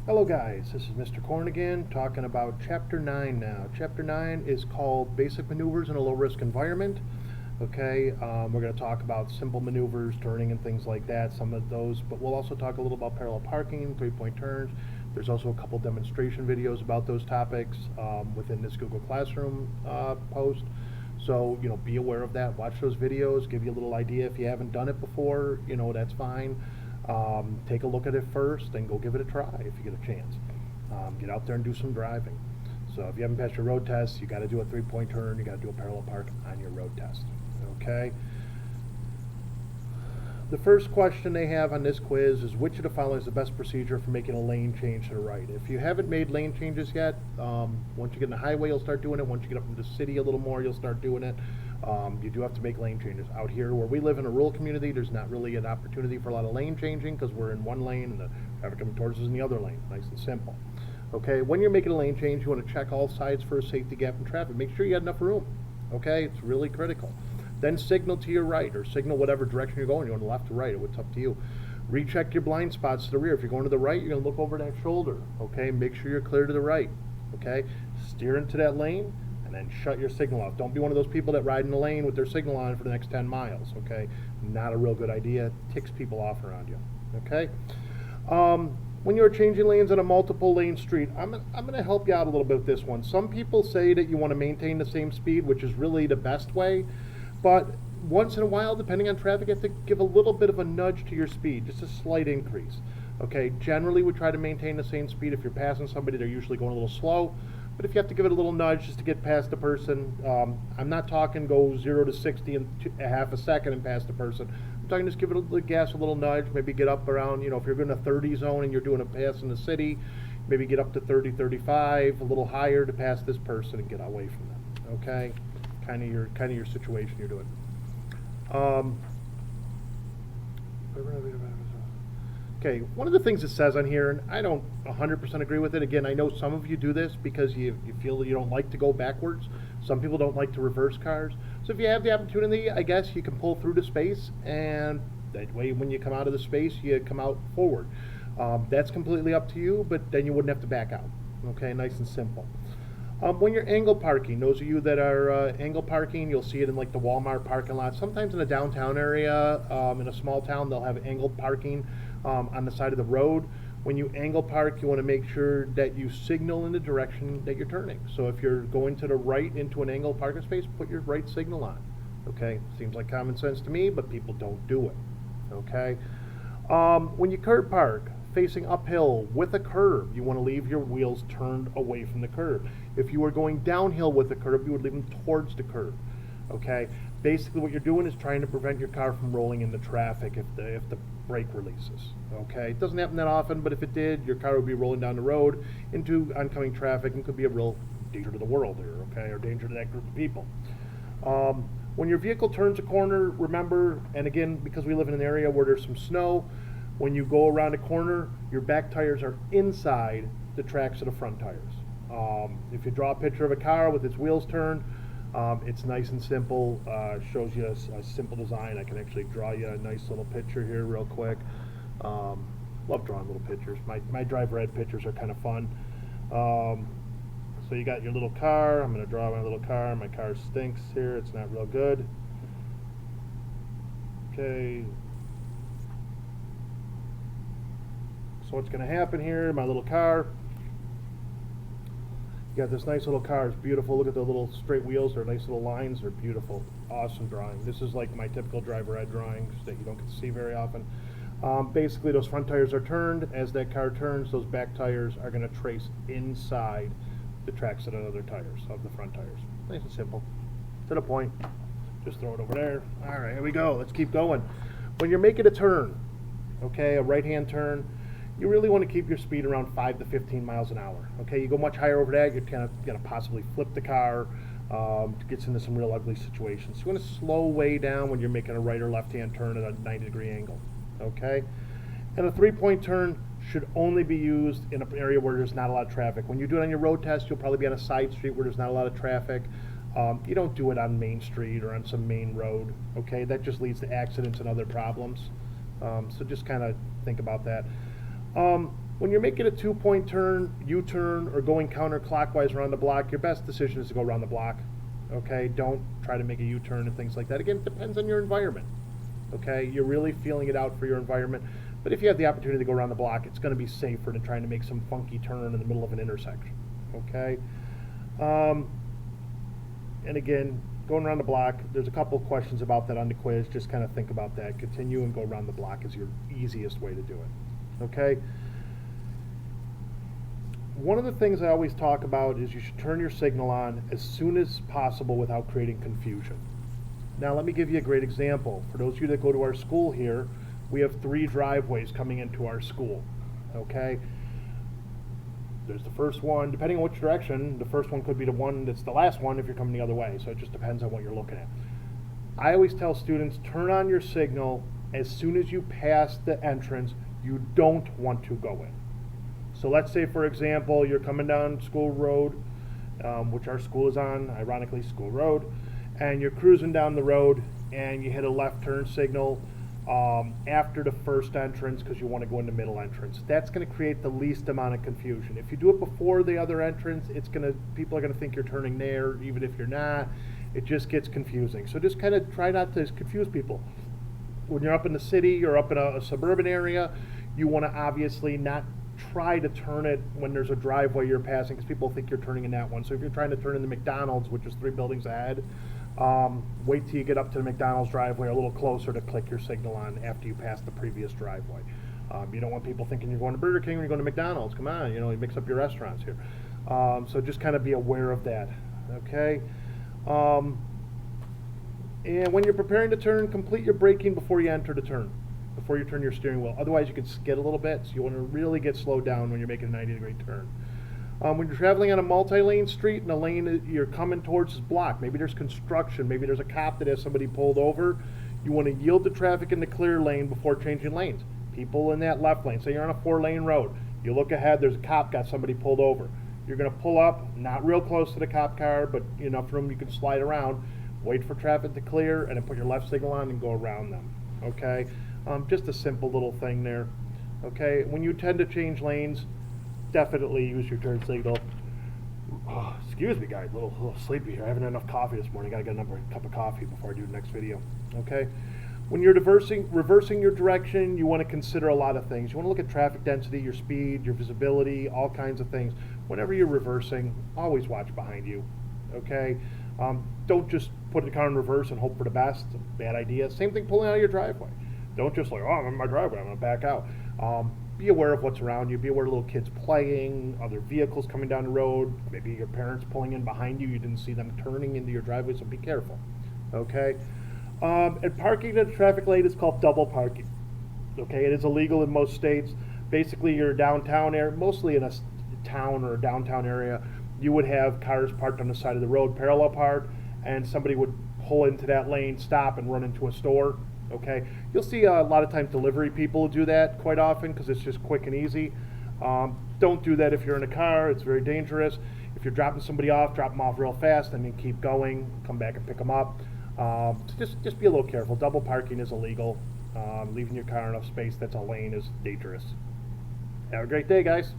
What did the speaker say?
Hello guys, this is Mr. Corn again, talking about Chapter 9 now. Chapter 9 is called Basic Maneuvers in a Low-Risk Environment. Okay, we're going to talk about simple maneuvers, turning and things like that, some of those, but we'll also talk a little about parallel parking, three-point turns. There's also a couple demonstration videos about those topics within this Google Classroom post. So, be aware of that, watch those videos, give you a little idea. If you haven't done it before, that's fine. Take a look at it first and go give it a try if you get a chance. Get out there and do some driving. So if you haven't passed your road test, you got to do a three-point turn, you got to do a parallel park on your road test. Okay? The first question they have on this quiz is which of the following is the best procedure for making a lane change to the right? If you haven't made lane changes yet, once you get in the highway, you'll start doing it. Once you get up into the city a little more, you'll start doing it. You do have to make lane changes. Out here where we live in a rural community, there's not really an opportunity for a lot of lane changing because we're in one lane and the traffic coming towards us is in the other lane. Nice and simple. Okay, when you're making a lane change, you want to check all sides for a safety gap in traffic. Make sure you got enough room. Okay, it's really critical. Then signal to your right or signal whatever direction you're going. You're going left or right, it's up to you. Recheck your blind spots to the rear. If you're going to the right, you're going to look over that shoulder. Okay, make sure you're clear to the right. Okay, steer into that lane and then shut your signal off. Don't be one of those people that ride in the lane with their signal on for the next 10 miles. Okay, not a real good idea. It ticks people off around you. Okay. When you're changing lanes on a multiple lane street, I'm going to help you out a little bit with this one. Some people say that you want to maintain the same speed, which is really the best way, but once in a while, depending on traffic, you have to give a little bit of a nudge to your speed, just a slight increase. Okay, generally we try to maintain the same speed. If you're passing somebody, they're usually going a little slow, but if you have to give it a little nudge just to get past the person, I'm not talking go 0 to 60 in a half a second and pass the person. I'm talking just give it the gas a little nudge, maybe get up around, if you're in a 30 zone and you're doing a pass in the city, maybe get up to 30, 35, a little higher to pass this person and get away from them. Okay, kind of your situation you're doing. Okay, one of the things it says on here, and I don't 100% agree with it. Again, I know some of you do this because you feel that you don't like to go backwards. Some people don't like to reverse cars. So if you have the opportunity, I guess you can pull through the space, and that way when you come out of the space, you come out forward. That's completely up to you, but then you wouldn't have to back out. Okay, nice and simple. When you're angle parking, those of you that are angle parking, you'll see it in like the Walmart parking lot. Sometimes in a downtown area, in a small town, they'll have angle parking on the side of the road. When you angle park, you want to make sure that you signal in the direction that you're turning. So if you're going to the right into an angle parking space, put your right signal on. Okay, seems like common sense to me, but people don't do it. Okay, when you curb park, facing uphill with a curb, you want to leave your wheels turned away from the curb. If you were going downhill with the curb, you would leave them towards the curb. Okay, basically what you're doing is trying to prevent your car from rolling into traffic if the brake releases. Okay, it doesn't happen that often, but if it did, your car would be rolling down the road into oncoming traffic and could be a real danger to the world there. Okay, or danger to that group of people. When your vehicle turns a corner, remember, and again, because we live in an area where there's some snow, when you go around a corner, your back tires are inside the tracks of the front tires. If you draw a picture of a car with its wheels turned, it's nice and simple. Shows you a simple design. I can actually draw you a nice little picture here real quick. Love drawing little pictures. My driver ed pictures are kind of fun. So you got your little car. I'm going to draw my little car. My car stinks here. It's not real good. Okay. So what's going to happen here, my little car, you got this nice little car, it's beautiful. Look at the little straight wheels, they're nice little lines, they're beautiful. Awesome drawing. This is like my typical driver ed drawings that you don't get to see very often. Basically those front tires are turned. As that car turns, those back tires are going to trace inside the tracks of the other tires, of the front tires. Nice and simple. To the point. Just throw it over there. Alright, here we go. Let's keep going. When you're making a turn, okay, a right-hand turn, you really want to keep your speed around 5 to 15 miles an hour. Okay, you go much higher over that, you're kind of going to possibly flip the car, gets into some real ugly situations. So you want to slow way down when you're making a right or left-hand turn at a 90-degree angle. Okay, and a three-point turn should only be used in an area where there's not a lot of traffic. When you do it on your road test, you'll probably be on a side street where there's not a lot of traffic. You don't do it on Main Street or on some main road. Okay, that just leads to accidents and other problems. So just kind of think about that. When you're making a 2-point turn, U-turn, or going counterclockwise around the block, your best decision is to go around the block. Okay, don't try to make a U-turn and things like that. Again, it depends on your environment. Okay, you're really feeling it out for your environment. But if you have the opportunity to go around the block, it's going to be safer than trying to make some funky turn in the middle of an intersection. Okay, and again, going around the block, there's a couple of questions about that on the quiz. Just kind of think about that. Continue and go around the block is your easiest way to do it. Okay. One of the things I always talk about is you should turn your signal on as soon as possible without creating confusion. Now let me give you a great example. For those of you that go to our school here, we have 3 driveways coming into our school. Okay? There's the first one, depending on which direction, the first one could be the one that's the last one if you're coming the other way, so it just depends on what you're looking at. I always tell students, turn on your signal as soon as you pass the entrance you don't want to go in. So let's say, for example, you're coming down School Road, which our school is on, ironically, School Road, and you're cruising down the road and you hit a left turn signal after the first entrance because you want to go in the middle entrance. That's going to create the least amount of confusion. If you do it before the other entrance, people are going to think you're turning there, even if you're not. It just gets confusing. So just kind of try not to confuse people. When you're up in the city or up in a suburban area, you want to obviously not try to turn it when there's a driveway you're passing because people think you're turning in that one. So if you're trying to turn in the McDonald's, which is 3 buildings ahead, wait till you get up to the McDonald's driveway a little closer to click your signal on after you pass the previous driveway. You don't want people thinking you're going to Burger King or you're going to McDonald's. Come on, you mix up your restaurants here. So just kind of be aware of that. Okay. And when you're preparing to turn, complete your braking before you enter the turn, before you turn your steering wheel. Otherwise, you can skid a little bit, so you want to really get slowed down when you're making a 90-degree turn. When you're traveling on a multi-lane street and a lane that you're coming towards is blocked, maybe there's construction, maybe there's a cop that has somebody pulled over, you want to yield to traffic in the clear lane before changing lanes. People in that left lane, say you're on a 4-lane road, you look ahead, there's a cop got somebody pulled over. You're going to pull up, not real close to the cop car, but enough room you can slide around, wait for traffic to clear, and then put your left signal on and go around them. Okay? Just a simple little thing there. Okay? When you tend to change lanes, definitely use your turn signal. Oh, excuse me, guys, a little sleepy here. I haven't had enough coffee this morning. Got to get another cup of coffee before I do the next video. Okay? When you're reversing your direction, you want to consider a lot of things. You want to look at traffic density, your speed, your visibility, all kinds of things. Whenever you're reversing, always watch behind you. Okay? Don't just put the car in reverse and hope for the best. It's a bad idea. Same thing pulling out of your driveway. Don't just like, oh, I'm in my driveway, I'm going to back out. Be aware of what's around you. Be aware of little kids playing, other vehicles coming down the road, maybe your parents pulling in behind you. You didn't see them turning into your driveway, so be careful. Okay? And parking in a traffic light is called double parking. Okay? It is illegal in most states. Basically, your downtown area, mostly in a town or a downtown area, you would have cars parked on the side of the road, parallel park, and somebody would pull into that lane, stop, and run into a store. Okay, you'll see a lot of times delivery people do that quite often because it's just quick and easy. Don't do that if you're in a car. It's very dangerous. If you're dropping somebody off, drop them off real fast and then keep going. Come back and pick them up. Just be a little careful. Double parking is illegal. Leaving your car enough space that's a lane is dangerous. Have a great day, guys.